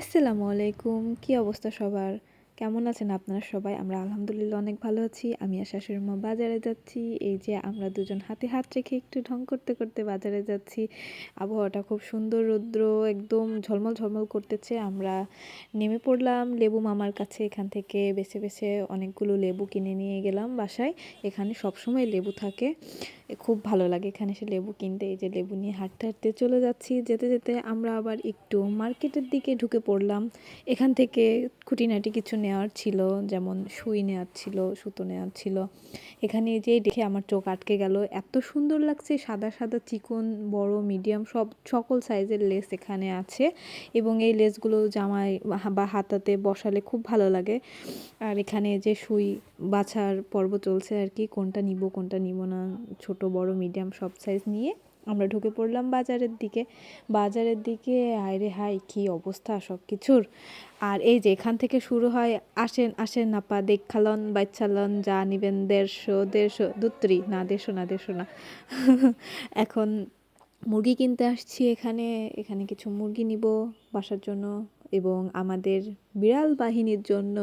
আসসালামু আলাইকুম। কি অবস্থা সবার? কেমন আছেন আপনারা সবাই? আমরা আলহামদুলিল্লাহ অনেক ভালো আছি। আমি আর শাশুড়ি মা বাজারে যাচ্ছি। এই যে আমরা দুজন হাতে হাত রেখে একটু ঢং করতে, করতে বাজারে যাচ্ছি। আবহাওয়াটা খুব সুন্দর, রৌদ্র একদম ঝলমল, ঝলমল করতেছে। আমরা নেমে পড়লাম লেবু মামার কাছে। এখান থেকে বেছে, বেছে অনেকগুলো লেবু কিনে নিয়ে গেলাম বাসায়। এখানে সবসময় লেবু থাকে। খুব ভালো লাগে এখানে এসে লেবু কিনতে। এই যে লেবু নিয়ে হাঁটতে, হাঁটতে চলে যাচ্ছি। যেতে, যেতে আমরা আবার একটু মার্কেটের দিকে ঢুকে পড়লাম। এখান থেকে খুঁটিনাটি কিছু নেওয়ার ছিল, যেমন সুই নেওয়ার ছিল, সুতো নেওয়ার ছিল। এখানে যেয়ে দেখে আমার চোখ আটকে গেল। এত সুন্দর লাগছে, সাদা সাদা চিকন, বড়, মিডিয়াম সকল সাইজের লেস এখানে আছে। এবং এই লেসগুলো জামায় বা হাতাতে বসালে খুব ভালো লাগে। আর এখানে যে সুই বাছার পর্ব চলছে আর কি, কোনটা নিব কোনটা নিব না, ছোট বড় মিডিয়াম সব সাইজ নিয়ে আমরা ঢুকে পড়লাম বাজারের দিকে। হায় রে হায়, কী অবস্থা সব কিছুর। আর এই যে এখান থেকে শুরু হয়, আসেন আসেন আপা দেখালন বাচ্চালন যা নিবেন 150 দুত্রি না, 150 না। এখন মুরগি কিনতে আসছি এখানে। এখানে কিছু মুরগি নিব বাসার জন্য, এবং আমাদের বিড়াল বাহিনীর জন্য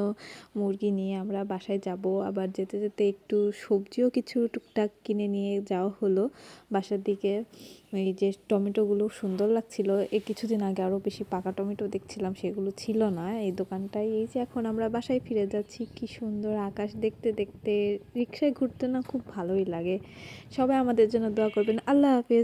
মুরগি নিয়ে আমরা বাসায় যাব। আবার যেতে যেতে একটু সবজিও কিছু টুকটাক কিনে নিয়ে যাওয়া হলো বাসার দিকে। এই যে টমেটোগুলো সুন্দর লাগছিল, কিছুদিন আগে আরও বেশি পাকা টমেটো দেখছিলাম, সেগুলো ছিল না এই দোকানটায়। এই যে এখন আমরা বাসায় ফিরে যাচ্ছি, কি সুন্দর আকাশ দেখতে দেখতে। রিক্সায় ঘুরতে না খুব ভালোই লাগে। সবাই আমাদের জন্য দোয়া করবেন। আল্লাহ হাফেজ।